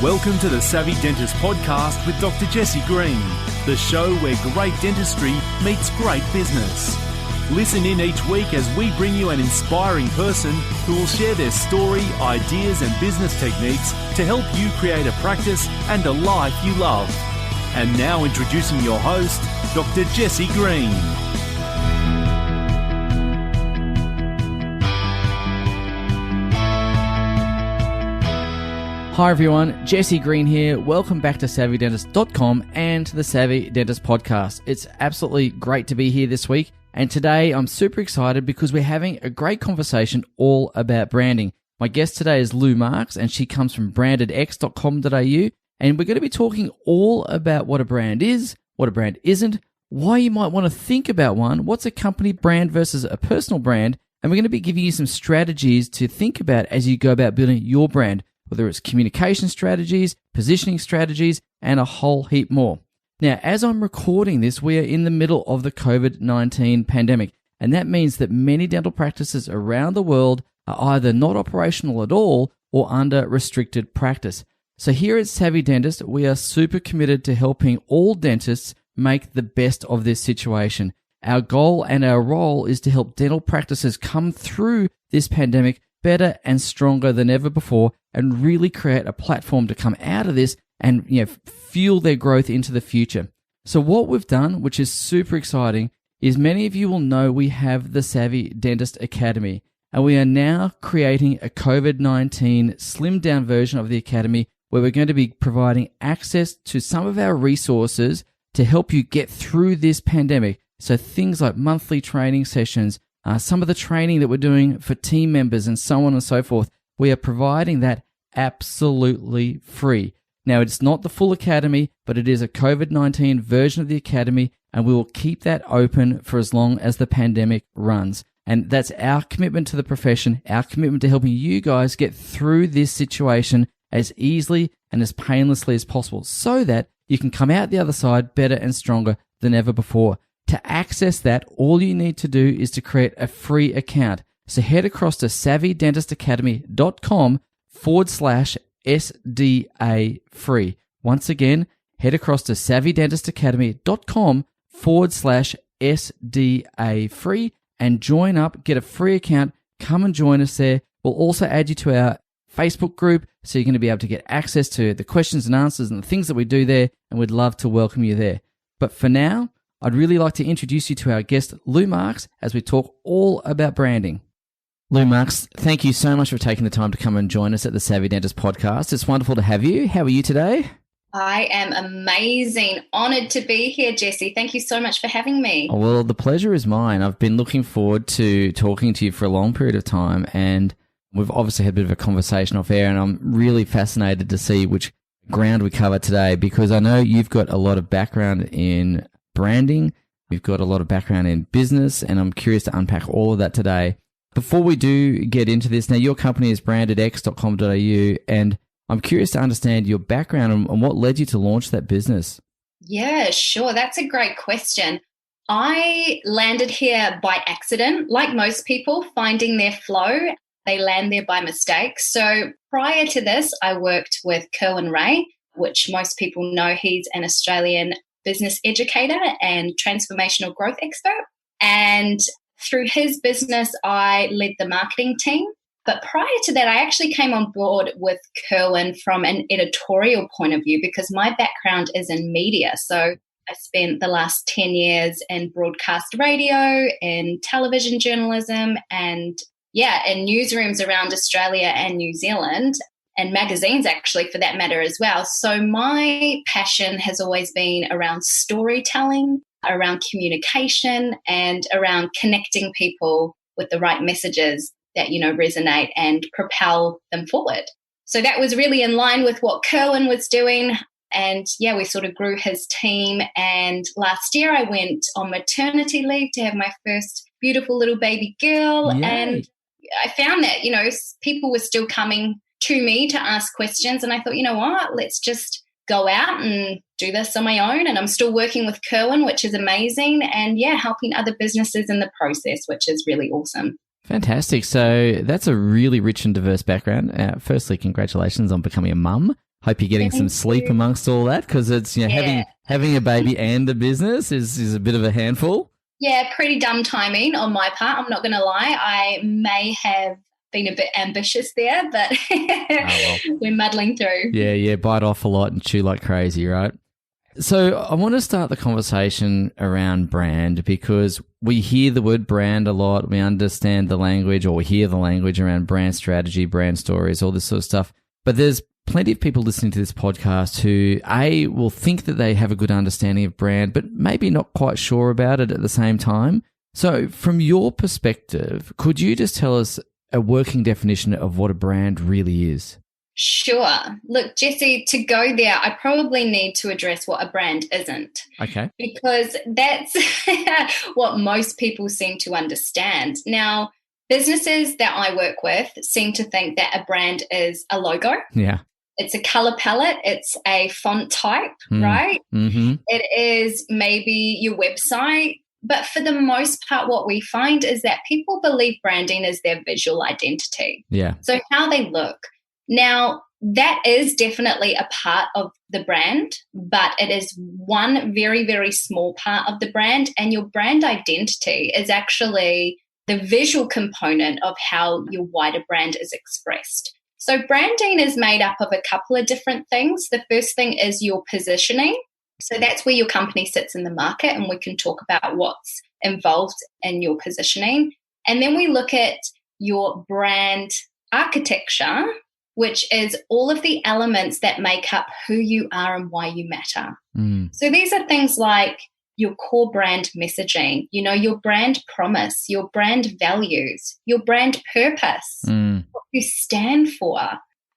Welcome to the Savvy Dentist Podcast with Dr. Jesse Green, the show where great dentistry meets great business. Listen in each week as we bring you an inspiring person who will share their story, ideas and business techniques to help you create a practice and a life you love. And now introducing your host, Dr. Jesse Green. Hi everyone, Jesse Green here. Welcome back to SavvyDentist.com and to the Savvy Dentist Podcast. It's absolutely great to be here this week, and today I'm super excited because we're having a great conversation all about branding. My guest today is Lou Marx, and she comes from BrandedX.com.au, and we're going to be talking all about what a brand is, what a brand isn't, why you might want to think about one, what's a company brand versus a personal brand, and we're going to be giving you some strategies to think about as you go about building your brand, whether it's communication strategies, positioning strategies, and a whole heap more. Now, as I'm recording this, we are in the middle of the COVID-19 pandemic, and that means that many dental practices around the world are either not operational at all or under restricted practice. So here at Savvy Dentist, we are super committed to helping all dentists make the best of this situation. Our goal and our role is to help dental practices come through this pandemic better and stronger than ever before, and really create a platform to come out of this and fuel their growth into the future. So what we've done, which is super exciting, is many of you will know we have the Savvy Dentist Academy, and we are now creating a COVID-19 slimmed down version of the Academy where we're going to be providing access to some of our resources to help you get through this pandemic. So things like monthly training sessions, some of the training that we're doing for team members and so on and so forth, we are providing that absolutely free. Now, it's not the full academy, but it is a COVID-19 version of the academy, and we will keep that open for as long as the pandemic runs. And that's our commitment to the profession, our commitment to helping you guys get through this situation as easily and as painlessly as possible so that you can come out the other side better and stronger than ever before. To access that, all you need to do is to create a free account. So head across to savvydentistacademy.com/SDA free. Once again, head across to savvydentistacademy.com/SDA free and join up, get a free account, come and join us there. We'll also add you to our Facebook group, so you're going to be able to get access to the questions and answers and the things that we do there, and we'd love to welcome you there. But for now, I'd really like to introduce you to our guest, Lou Marx, as we talk all about branding. Lou Marx, thank you so much for taking the time to come and join us at the Savvy Dentist Podcast. It's wonderful to have you. How are you today? I am amazing. Honoured to be here, Jesse. Thank you so much for having me. Oh, well, the pleasure is mine. I've been looking forward to talking to you for a long period of time, and we've obviously had a bit of a conversation off air, and I'm really fascinated to see which ground we cover today, because I know you've got a lot of background in branding, you've got a lot of background in business, and I'm curious to unpack all of that today. Before we do get into this, now your company is BrandedX.com.au, and I'm curious to understand your background and what led you to launch that business. Yeah, sure. That's a great question. I landed here by accident, like most people, finding their flow. They land there by mistake. So prior to this, I worked with Kerwin Rae, which most people know. He's an Australian business educator and transformational growth expert. And through his business, I led the marketing team. But prior to that, I actually came on board with Kerwin from an editorial point of view because my background is in media. So I spent the last 10 years in broadcast radio and television journalism and, in newsrooms around Australia and New Zealand, and magazines actually for that matter as well. So my passion has always been around storytelling, around communication, and around connecting people with the right messages that, resonate and propel them forward. So that was really in line with what Kerwin was doing. And we sort of grew his team. And last year I went on maternity leave to have my first beautiful little baby girl. Yay. And I found that, people were still coming to me to ask questions. And I thought, you know what, let's just go out and do this on my own. And I'm still working with Kerwin, which is amazing. And helping other businesses in the process, which is really awesome. Fantastic. So that's a really rich and diverse background. Firstly, congratulations on becoming a mum. Hope you're getting some sleep amongst all that, because it's, you know, Yeah. having a baby and a business is a bit of a handful. Yeah, pretty dumb timing on my part. I'm not going to lie. I may have been a bit ambitious there, but we're muddling through. Yeah, bite off a lot and chew like crazy, right? So I want to start the conversation around brand, because we hear the word brand a lot. We understand the language, or we hear the language around brand strategy, brand stories, all this sort of stuff. But there's plenty of people listening to this podcast who, A, will think that they have a good understanding of brand, but maybe not quite sure about it at the same time. So from your perspective, could you just tell us a working definition of what a brand really is? Sure. Look, Jesse, to go there, I probably need to address what a brand isn't. Okay. Because that's what most people seem to understand. Now, businesses that I work with seem to think that a brand is a logo. Yeah. It's a color palette. It's a font type, right? Mm-hmm. It is maybe your website. But for the most part, what we find is that people believe branding is their visual identity. Yeah. So how they look. Now, that is definitely a part of the brand, but it is one very, very small part of the brand. And your brand identity is actually the visual component of how your wider brand is expressed. So branding is made up of a couple of different things. The first thing is your positioning. So that's where your company sits in the market, and we can talk about what's involved in your positioning. And then we look at your brand architecture, which is all of the elements that make up who you are and why you matter. So these are things like your core brand messaging, you know, your brand promise, your brand values, your brand purpose, what you stand for,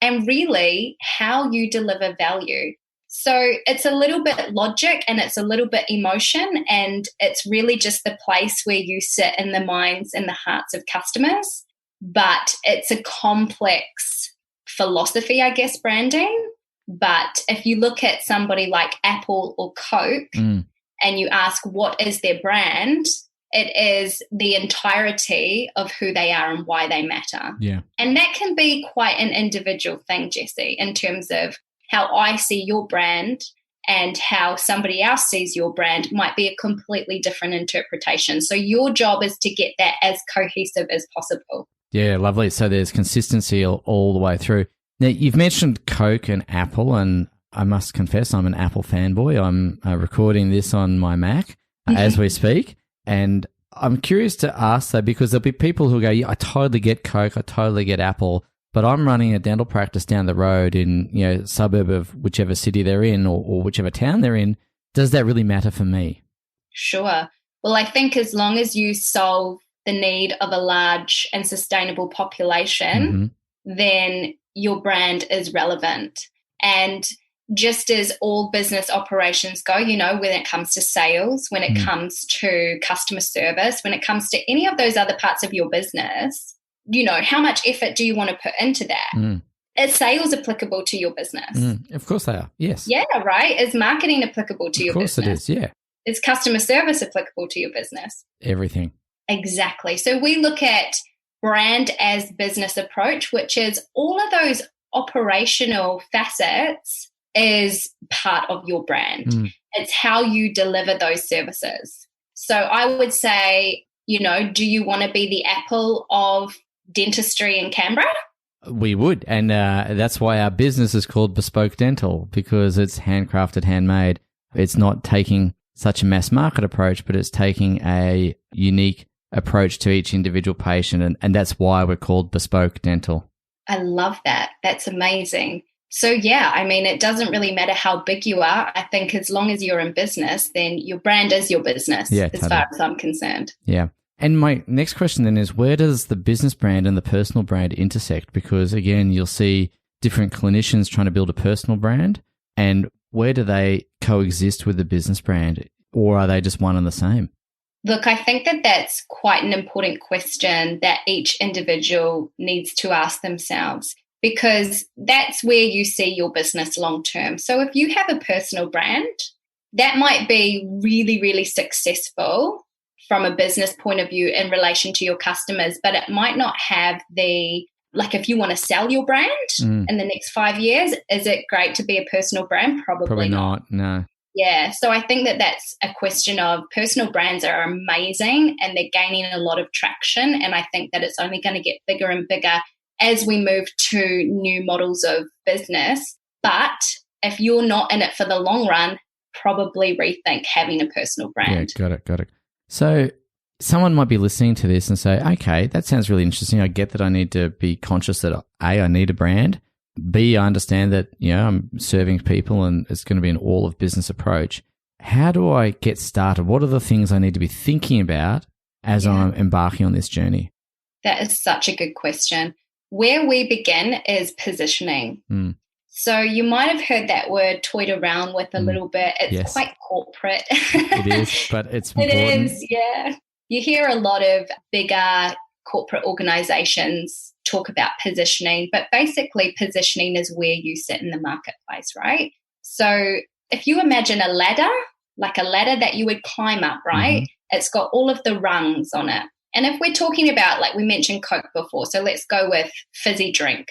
and really how you deliver value. So it's a little bit logic and it's a little bit emotion, and it's really just the place where you sit in the minds and the hearts of customers. But it's a complex philosophy, I guess, branding. But if you look at somebody like Apple or Coke and you ask what is their brand, it is the entirety of who they are and why they matter. Yeah. And that can be quite an individual thing, Jesse, in terms of how I see your brand and how somebody else sees your brand might be a completely different interpretation. So your job is to get that as cohesive as possible. Yeah, lovely. So there's consistency all the way through. Now, you've mentioned Coke and Apple, and I must confess I'm an Apple fanboy. I'm recording this on my Mac as we speak, and I'm curious to ask that, because there'll be people who go, yeah, I totally get Coke, I totally get Apple, but I'm running a dental practice down the road in, you know, suburb of whichever city they're in, or whichever town they're in. Does that really matter for me? Sure. Well, I think as long as you solve the need of a large and sustainable population, then your brand is relevant. And just as all business operations go, you know, when it comes to sales, when it comes to customer service, when it comes to any of those other parts of your business, you know, how much effort do you want to put into that? Is sales applicable to your business? Of course they are, yes. Yeah, right. Is marketing applicable to your business? Of course it is, yeah. Is customer service applicable to your business? Everything. Exactly. So we look at brand as business approach, which is all of those operational facets is part of your brand. It's how you deliver those services. So I would say, you know, do you want to be the Apple of dentistry in Canberra? We would. And that's why our business is called Bespoke Dental, because it's handcrafted, handmade. It's not taking such a mass market approach, but it's taking a unique approach to each individual patient. And that's why we're called Bespoke Dental. I love that. That's amazing. So, yeah, I mean, it doesn't really matter how big you are. I think as long as you're in business, then your brand is your business, as far as I'm concerned. Yeah. And my next question then is, where does the business brand and the personal brand intersect? Because, again, you'll see different clinicians trying to build a personal brand. And where do they coexist with the business brand? Or are they just one and the same? Look, I think that that's quite an important question that each individual needs to ask themselves, because that's where you see your business long term. So if you have a personal brand, that might be really, really successful from a business point of view in relation to your customers, but it might not have the like if you want to sell your brand in the next 5 years, is it great to be a personal brand? Probably not. No. Yeah. So I think that that's a question of personal brands are amazing and they're gaining a lot of traction. And I think that it's only going to get bigger and bigger as we move to new models of business. But if you're not in it for the long run, probably rethink having a personal brand. Yeah, got it. So someone might be listening to this and say, okay, that sounds really interesting. I get that I need to be conscious that A, I need a brand. B, I understand that, I'm serving people and it's going to be an all of business approach. How do I get started? What are the things I need to be thinking about as I'm embarking on this journey? That is such a good question. Where we begin is positioning. So you might have heard that word toyed around with a little bit. It's quite corporate. It is, but it's important. It is, yeah. You hear a lot of bigger corporate organizations talk about positioning, but basically positioning is where you sit in the marketplace, right? So if you imagine a ladder, like a ladder that you would climb up, right? It's got all of the rungs on it. And if we're talking about, like we mentioned Coke before, so let's go with fizzy drink.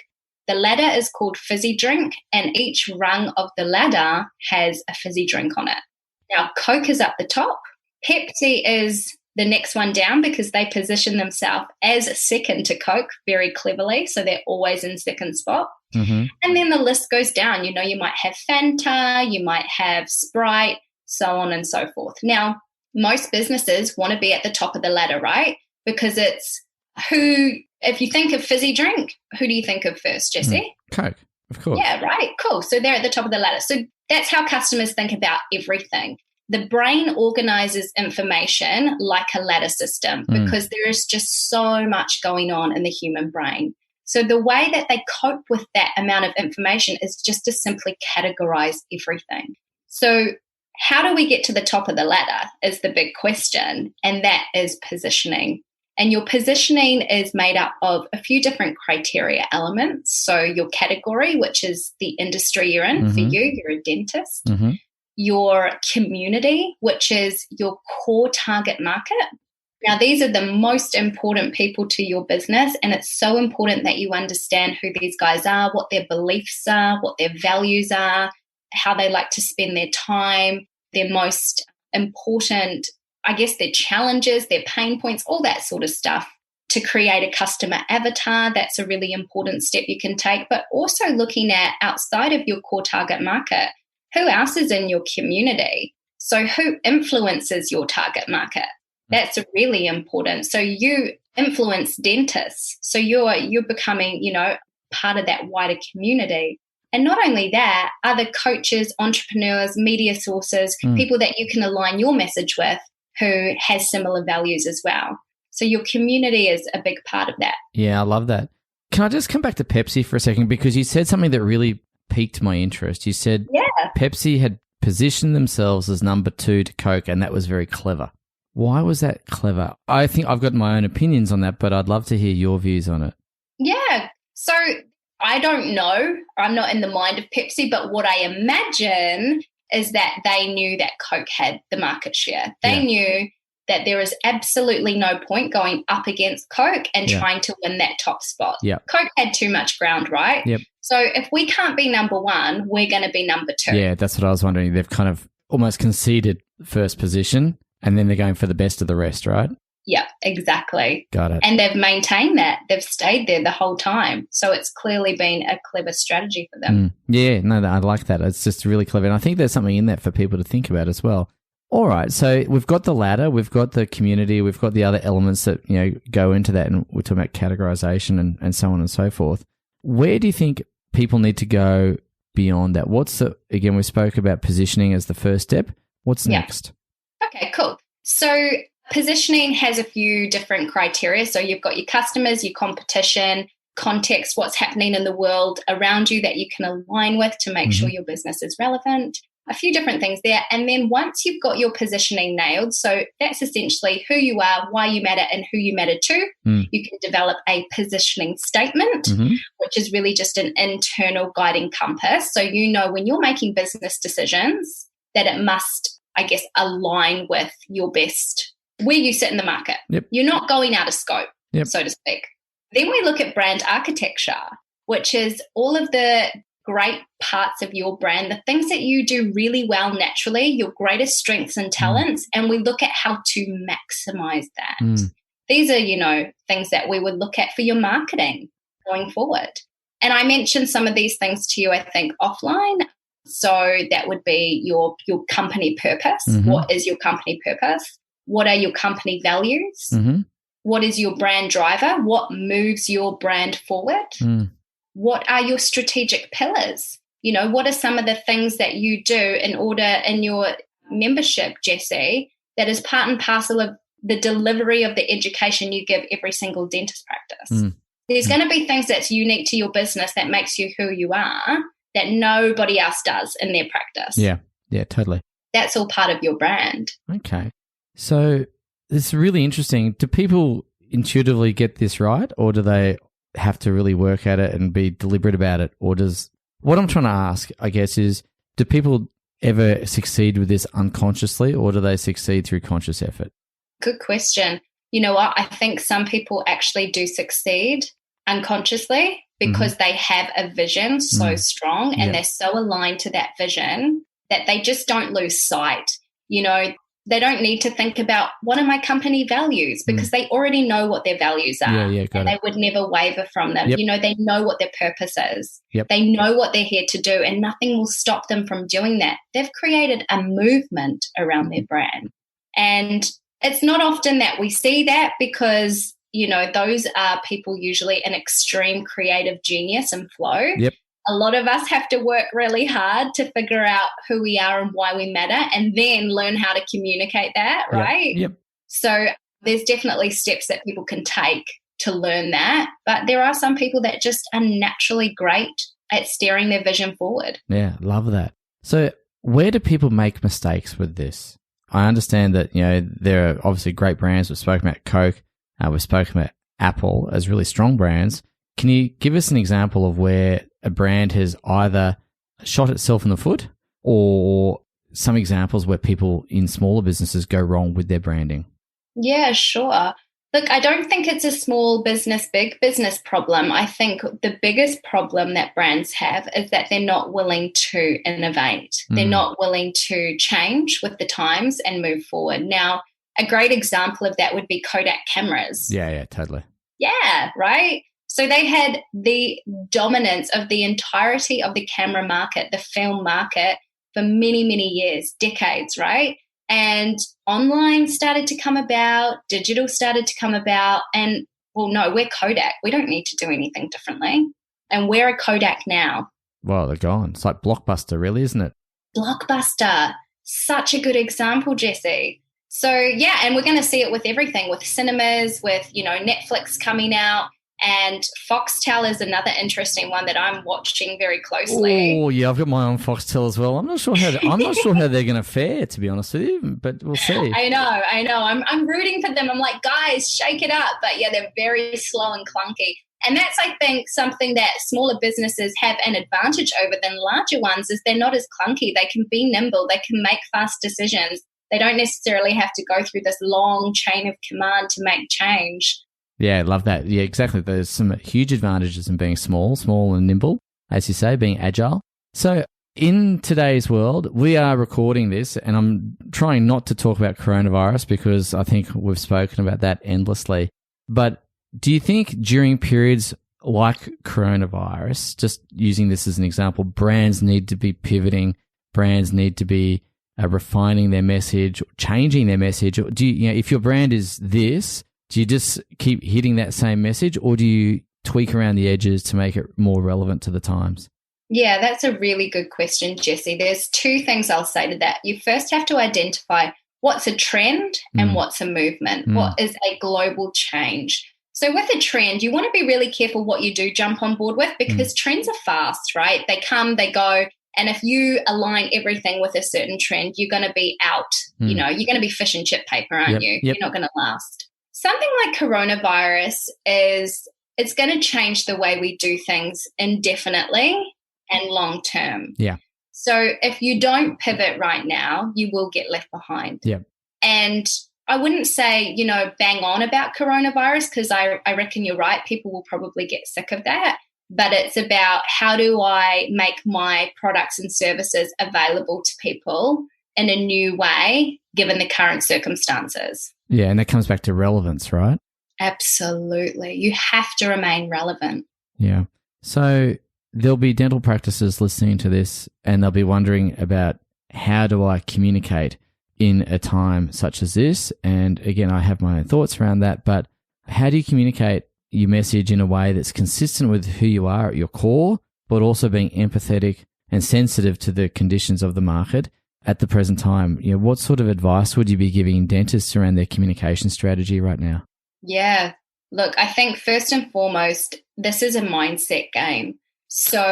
The ladder is called fizzy drink, and each rung of the ladder has a fizzy drink on it. Now, Coke is up the top. Pepsi is the next one down because they position themselves as second to Coke very cleverly. So they're always in second spot. And then the list goes down. You might have Fanta, you might have Sprite, so on and so forth. Now, most businesses want to be at the top of the ladder, right? Because it's if you think of fizzy drink, who do you think of first, Jesse? Coke, of course. Yeah, right. Cool. So they're at the top of the ladder. So that's how customers think about everything. The brain organizes information like a ladder system because there is just so much going on in the human brain. So the way that they cope with that amount of information is just to simply categorize everything. So how do we get to the top of the ladder is the big question, and that is positioning. And your positioning is made up of a few different criteria elements. So your category, which is the industry you're in. For you're a dentist. Your community, which is your core target market. Now, these are the most important people to your business, and it's so important that you understand who these guys are, what their beliefs are, what their values are, how they like to spend their time, their most important, their challenges, their pain points, all that sort of stuff. To create a customer avatar, that's a really important step you can take, but also looking at outside of your core target market. Who else is in your community? So who influences your target market? That's really important. So you influence dentists. So you're becoming, part of that wider community. And not only that, other coaches, entrepreneurs, media sources, people that you can align your message with who has similar values as well. So your community is a big part of that. Yeah, I love that. Can I just come back to Pepsi for a second? Because you said something that really piqued my interest. You said Pepsi had positioned themselves as number 2 to Coke, and that was very clever. Why was that clever? I think I've got my own opinions on that, but I'd love to hear your views on it. Yeah. So I don't know. I'm not in the mind of Pepsi, but what I imagine is that they knew that Coke had the market share. They knew that there is absolutely no point going up against Coke and trying to win that top spot. Coke had too much ground, right? So if we can't be number 1, we're going to be number 2. Yeah, that's what I was wondering. They've kind of almost conceded first position, and then they're going for the best of the rest, right? Yeah, exactly. Got it. And they've maintained that. They've stayed there the whole time. So it's clearly been a clever strategy for them. Yeah, no, I like that. It's just really clever. And I think there's something in that for people to think about as well. All right, so we've got the ladder, we've got the community, we've got the other elements that go into that, and we're talking about categorization and so on and so forth. Where do you think people need to go beyond that? Again, we spoke about positioning as the first step. What's next? Okay, cool. So positioning has a few different criteria. So you've got your customers, your competition, context, what's happening in the world around you that you can align with to make sure your business is relevant. A few different things there. And then once you've got your positioning nailed, so that's essentially who you are, why you matter, and who you matter to, you can develop a positioning statement, which is really just an internal guiding compass. So when you're making business decisions that it must, align with your best, where you sit in the market. You're not going out of scope, so to speak. Then we look at brand architecture, which is all of the great parts of your brand, the things that you do really well naturally, your greatest strengths and talents, and we look at how to maximize that. These are, things that we would look at for your marketing going forward. And I mentioned some of these things to you, I think, offline. So that would be your company purpose. What is your company purpose? What are your company values? What is your brand driver? What moves your brand forward? What are your strategic pillars? What are some of the things that you do in your membership, Jessie, that is part and parcel of the delivery of the education you give every single dentist practice? There's going to be things that's unique to your business that makes you who you are that nobody else does in their practice. Yeah, totally. That's all part of your brand. Okay. So it's really interesting. Do people intuitively get this right, or do they have to really work at it and be deliberate about it? Or what I'm trying to ask, I guess, is do people ever succeed with this unconsciously, or do they succeed through conscious effort? Good question. You know what? I think some people actually do succeed unconsciously because they have a vision so strong and they're so aligned to that vision that they just don't lose sight. They don't need to think about what are my company values because they already know what their values are and they would never waver from them. They know what their purpose is. They know what they're here to do and nothing will stop them from doing that. They've created a movement around their brand. And it's not often that we see that because, those are people usually an extreme creative genius and flow. A lot of us have to work really hard to figure out who we are and why we matter and then learn how to communicate that, right? So there's definitely steps that people can take to learn that. But there are some people that just are naturally great at steering their vision forward. Yeah, love that. So where do people make mistakes with this? I understand that, there are obviously great brands. We've spoken about Coke. We've spoken about Apple as really strong brands. Can you give us an example of where a brand has either shot itself in the foot or some examples where people in smaller businesses go wrong with their branding? Yeah, sure. Look, I don't think it's a small business, big business problem. I think the biggest problem that brands have is that they're not willing to innovate. They're not willing to change with the times and move forward. Now, a great example of that would be Kodak cameras. Yeah, totally. Yeah, right? So they had the dominance of the entirety of the camera market, the film market, for many, many years, decades, right? And online started to come about, digital started to come about, and, well, no, we're Kodak. We don't need to do anything differently. And we're a Kodak now. Well, they're gone. It's like Blockbuster, really, isn't it? Blockbuster. Such a good example, Jessie. So, yeah, and we're going to see it with everything, with cinemas, with, Netflix coming out. And Foxtel is another interesting one that I'm watching very closely. Oh, yeah, I've got my own Foxtel as well. I'm not sure how they're going to fare, to be honest with you, but we'll see. I know. I'm rooting for them. I'm like, guys, shake it up. But yeah, they're very slow and clunky. And that's, I think, something that smaller businesses have an advantage over than larger ones is they're not as clunky. They can be nimble. They can make fast decisions. They don't necessarily have to go through this long chain of command to make change. Yeah, I love that. Yeah, exactly. There's some huge advantages in being small and nimble, as you say, being agile. So in today's world, we are recording this, and I'm trying not to talk about coronavirus because I think we've spoken about that endlessly. But do you think during periods like coronavirus, just using this as an example, brands need to be pivoting, brands need to be refining their message, changing their message? Or do you, if your brand is this, do you just keep hitting that same message, or do you tweak around the edges to make it more relevant to the times? Yeah, that's a really good question, Jessie. There's two things I'll say to that. You first have to identify what's a trend and what's a movement. What is a global change? So with a trend, you want to be really careful what you do jump on board with because trends are fast, right? They come, they go. And if you align everything with a certain trend, you're going to be out. You're going to be fish and chip paper, aren't you? You're not going to last. Something like coronavirus it's going to change the way we do things indefinitely and long term. Yeah. So if you don't pivot right now, you will get left behind. Yeah. And I wouldn't say, bang on about coronavirus, because I reckon you're right. People will probably get sick of that. But it's about, how do I make my products and services available to people in a new way, given the current circumstances? Yeah, and that comes back to relevance, right? Absolutely. You have to remain relevant. Yeah. So there'll be dental practices listening to this, and they'll be wondering about, how do I communicate in a time such as this? And again, I have my own thoughts around that, but how do you communicate your message in a way that's consistent with who you are at your core, but also being empathetic and sensitive to the conditions of the market at the present time? What sort of advice would you be giving dentists around their communication strategy right now? Yeah. Look, I think first and foremost, this is a mindset game. So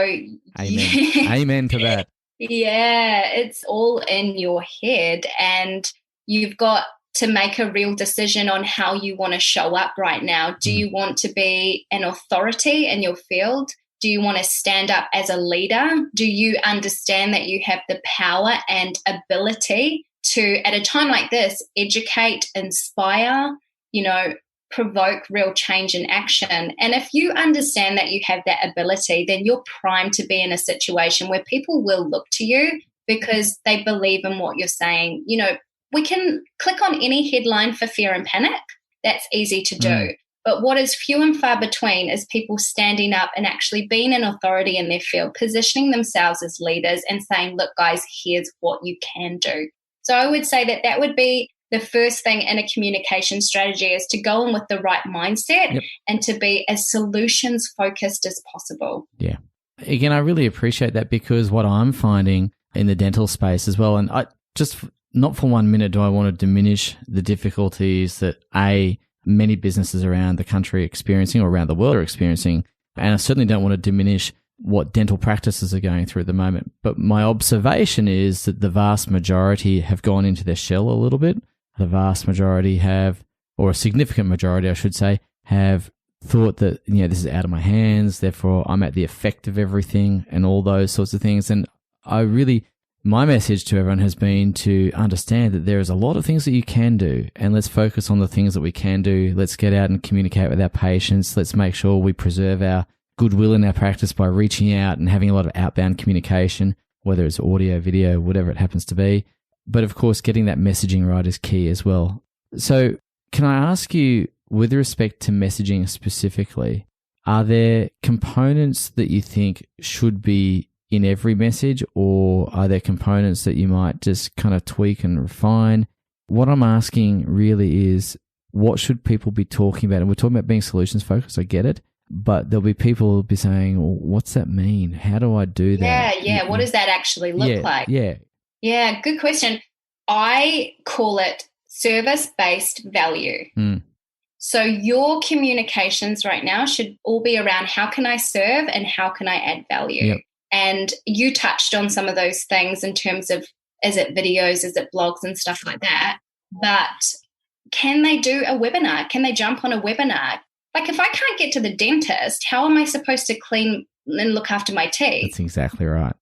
Amen. Amen to that. Yeah, it's all in your head, and you've got to make a real decision on how you want to show up right now. Do you want to be an authority in your field? Do you want to stand up as a leader? Do you understand that you have the power and ability to, at a time like this, educate, inspire, provoke real change and action? And if you understand that you have that ability, then you're primed to be in a situation where people will look to you because they believe in what you're saying. We can click on any headline for fear and panic. That's easy to do. But what is few and far between is people standing up and actually being an authority in their field, positioning themselves as leaders and saying, look, guys, here's what you can do. So I would say that would be the first thing in a communication strategy, is to go in with the right mindset and to be as solutions focused as possible. Yeah. Again, I really appreciate that, because what I'm finding in the dental space as well, and I just, not for 1 minute do I want to diminish the difficulties that many businesses around the country are experiencing, or around the world are experiencing, and I certainly don't want to diminish what dental practices are going through at the moment. But my observation is that the vast majority have gone into their shell a little bit. The vast majority have, or a significant majority, I should say, have thought that, this is out of my hands, therefore I'm at the effect of everything and all those sorts of things. And my message to everyone has been to understand that there is a lot of things that you can do, and let's focus on the things that we can do. Let's get out and communicate with our patients. Let's make sure we preserve our goodwill in our practice by reaching out and having a lot of outbound communication, whether it's audio, video, whatever it happens to be. But of course, getting that messaging right is key as well. So can I ask you, with respect to messaging specifically, are there components that you think should be in every message, or are there components that you might just kind of tweak and refine? What I'm asking really is, what should people be talking about? And we're talking about being solutions focused, I get it, but there'll be people who'll be saying, well, what's that mean? How do I do that? Yeah. What does that actually look like? Yeah, good question. I call it service-based value. So your communications right now should all be around, how can I serve and how can I add value? Yep. And you touched on some of those things in terms of, is it videos, is it blogs and stuff like that? But can they do a webinar? Can they jump on a webinar? Like, if I can't get to the dentist, how am I supposed to clean and look after my teeth? That's exactly right.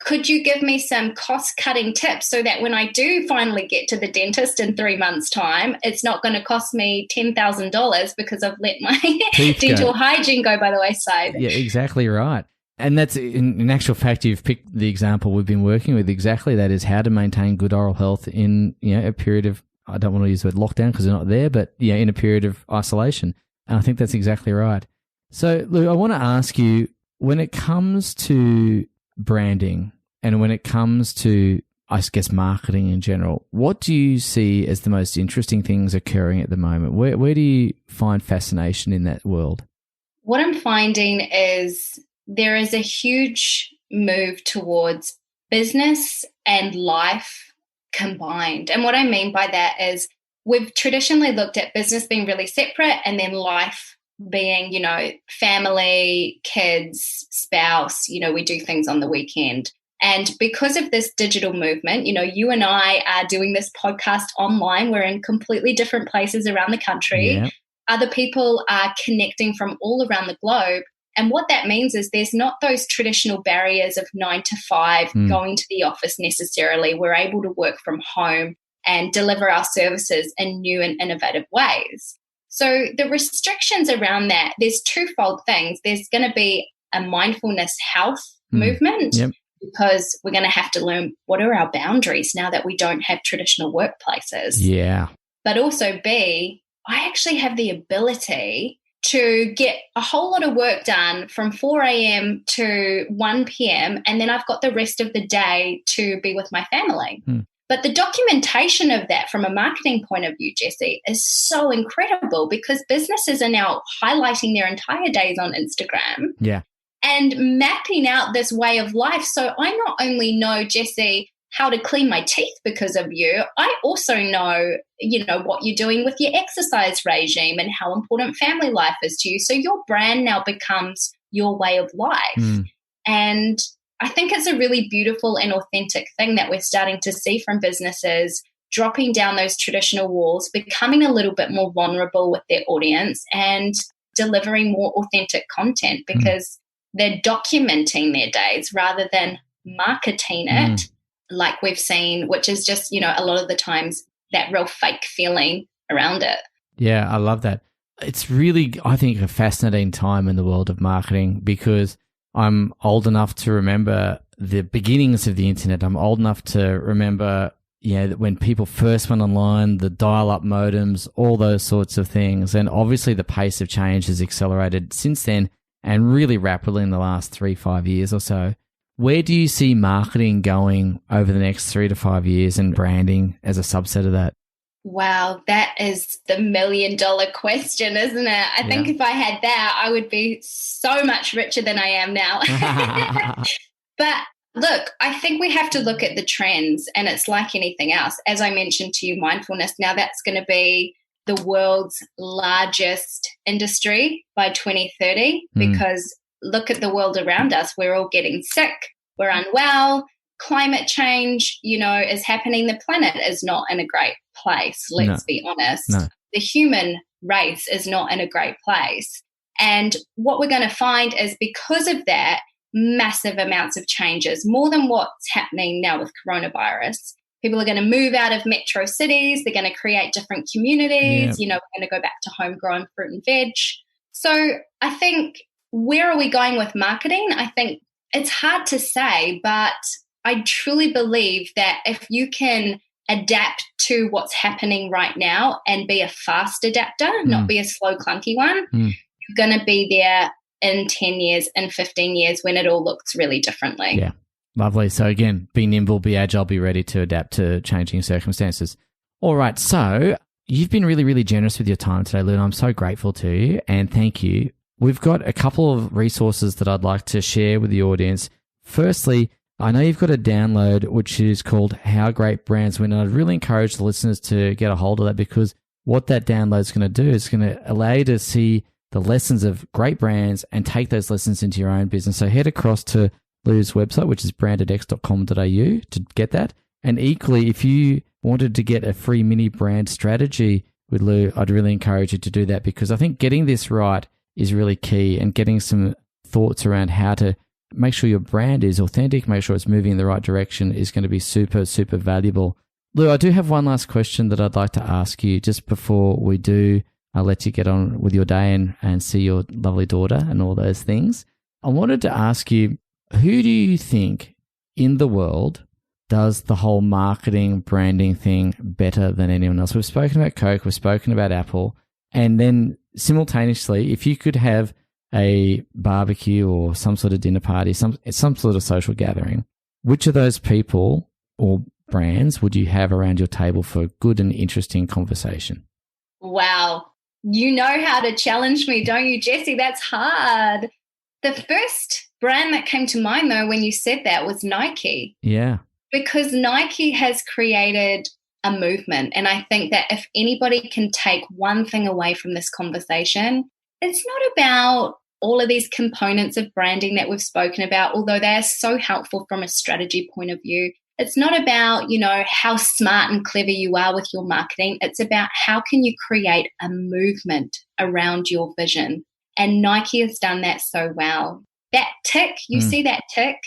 Could you give me some cost-cutting tips so that when I do finally get to the dentist in 3 months' time, it's not going to cost me $10,000 because I've let my dental hygiene go by the wayside? Yeah, exactly right. And that's, in actual fact, you've picked the example we've been working with. Exactly that is how to maintain good oral health in a period of, I don't want to use the word lockdown because they're not there, but in a period of isolation. And I think that's exactly right. So, Lou, I want to ask you, when it comes to branding and when it comes to, I guess, marketing in general, what do you see as the most interesting things occurring at the moment? Where do you find fascination in that world? What I'm finding is there is a huge move towards business and life combined. And what I mean by that is, we've traditionally looked at business being really separate and then life being, family, kids, spouse, we do things on the weekend. And because of this digital movement, you and I are doing this podcast online. We're in completely different places around the country. Yeah. Other people are connecting from all around the globe. And what that means is there's not those traditional barriers of 9 to 5 going to the office necessarily. We're able to work from home. and deliver our services in new and innovative ways. So the restrictions around that, there's twofold things. There's going to be a mindfulness health movement, because we're going to have to learn what are our boundaries now that we don't have traditional workplaces. Yeah. But also B, I actually have the ability to get a whole lot of work done from 4 a.m. to 1 p.m. and then I've got the rest of the day to be with my family. But the documentation of that from a marketing point of view, Jesse, is so incredible because businesses are now highlighting their entire days on Instagram. Yeah. And mapping out this way of life. So I not only know, Jesse, how to clean my teeth because of you, I also know, what you're doing with your exercise regime and how important family life is to you. So your brand now becomes your way of life. And I think it's a really beautiful and authentic thing that we're starting to see from businesses dropping down those traditional walls, becoming a little bit more vulnerable with their audience and delivering more authentic content because they're documenting their days rather than marketing it like we've seen, which is just, a lot of the times that real fake feeling around it. Yeah, I love that. It's really, I think, a fascinating time in the world of marketing because I'm old enough to remember the beginnings of the internet. I'm old enough to remember, that when people first went online, the dial-up modems, all those sorts of things. And obviously the pace of change has accelerated since then and really rapidly in the last 3-5 years or so. Where do you see marketing going over the next 3 to 5 years and branding as a subset of that? Wow, that is the $1 million question, isn't it? I think if I had that, I would be so much richer than I am now. But look, I think we have to look at the trends, and it's like anything else. As I mentioned to you, mindfulness, now that's going to be the world's largest industry by 2030 because look at the world around us. We're all getting sick. We're unwell. Climate change, is happening. The planet is not in a great place. Let's be honest. No. The human race is not in a great place. And what we're going to find is because of that, massive amounts of changes, more than what's happening now with coronavirus. People are going to move out of metro cities. They're going to create different communities. We're going to go back to homegrown fruit and veg. So I think, where are we going with marketing? I think it's hard to say, but I truly believe that if you can adapt to what's happening right now and be a fast adapter, not be a slow, clunky one, you're going to be there in 10 years and 15 years when it all looks really differently. Yeah, lovely. So again, be nimble, be agile, be ready to adapt to changing circumstances. All right, so you've been really, really generous with your time today, Lou, and I'm so grateful to you, and thank you. We've got a couple of resources that I'd like to share with the audience. Firstly, I know you've got a download which is called How Great Brands Win, and I'd really encourage the listeners to get a hold of that because what that download is going to do is going to allow you to see the lessons of great brands and take those lessons into your own business. So head across to Lou's website, which is brandedx.com.au to get that. And equally, if you wanted to get a free mini brand strategy with Lou, I'd really encourage you to do that because I think getting this right is really key, and getting some thoughts around how to make sure your brand is authentic, make sure it's moving in the right direction is going to be super, super valuable. Lou, I do have one last question that I'd like to ask you just before we do. I'll let you get on with your day and see your lovely daughter and all those things. I wanted to ask you, who do you think in the world does the whole marketing, branding thing better than anyone else? We've spoken about Coke, we've spoken about Apple, and then simultaneously, if you could have a barbecue or some sort of dinner party, some sort of social gathering, which of those people or brands would you have around your table for good and interesting conversation? Wow. You know how to challenge me, don't you, Jesse? That's hard. The first brand that came to mind, though, when you said that was Nike. Yeah. Because Nike has created a movement. And I think that if anybody can take one thing away from this conversation, it's not about all of these components of branding that we've spoken about, although they are so helpful from a strategy point of view. It's not about, how smart and clever you are with your marketing. It's about how can you create a movement around your vision. And Nike has done that so well. That tick, you see that tick,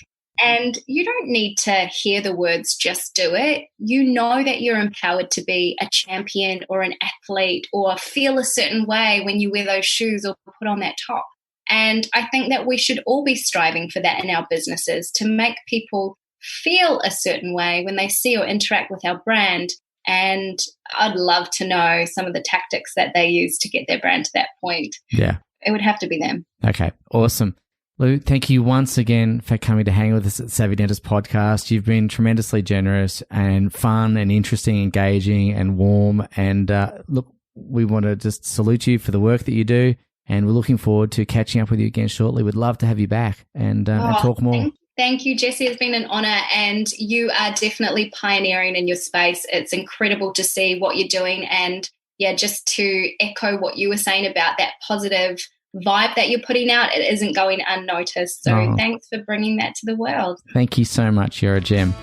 And you don't need to hear the words, just do it. You know that you're empowered to be a champion or an athlete or feel a certain way when you wear those shoes or put on that top. And I think that we should all be striving for that in our businesses, to make people feel a certain way when they see or interact with our brand. And I'd love to know some of the tactics that they use to get their brand to that point. Yeah. It would have to be them. Okay, awesome. Lou, thank you once again for coming to hang with us at Savvy Dentist Podcast. You've been tremendously generous and fun and interesting, engaging and warm. And look, we want to just salute you for the work that you do. And we're looking forward to catching up with you again shortly. We'd love to have you back and talk more. Thank you, Jesse. It's been an honor, and you are definitely pioneering in your space. It's incredible to see what you're doing, and just to echo what you were saying about that positive vibe that you're putting out, it isn't going unnoticed. So thanks for bringing that to the world. Thank you so much. You're a gem.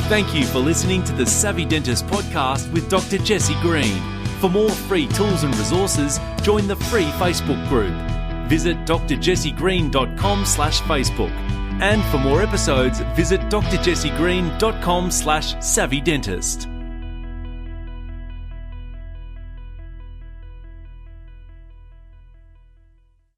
Thank you for listening to the Savvy Dentist Podcast with Dr. Jesse Green. For more free tools and resources, join the free Facebook group. Visit drjessegreen.com/Facebook. And for more episodes, visit drjessegreen.com/savvydentist.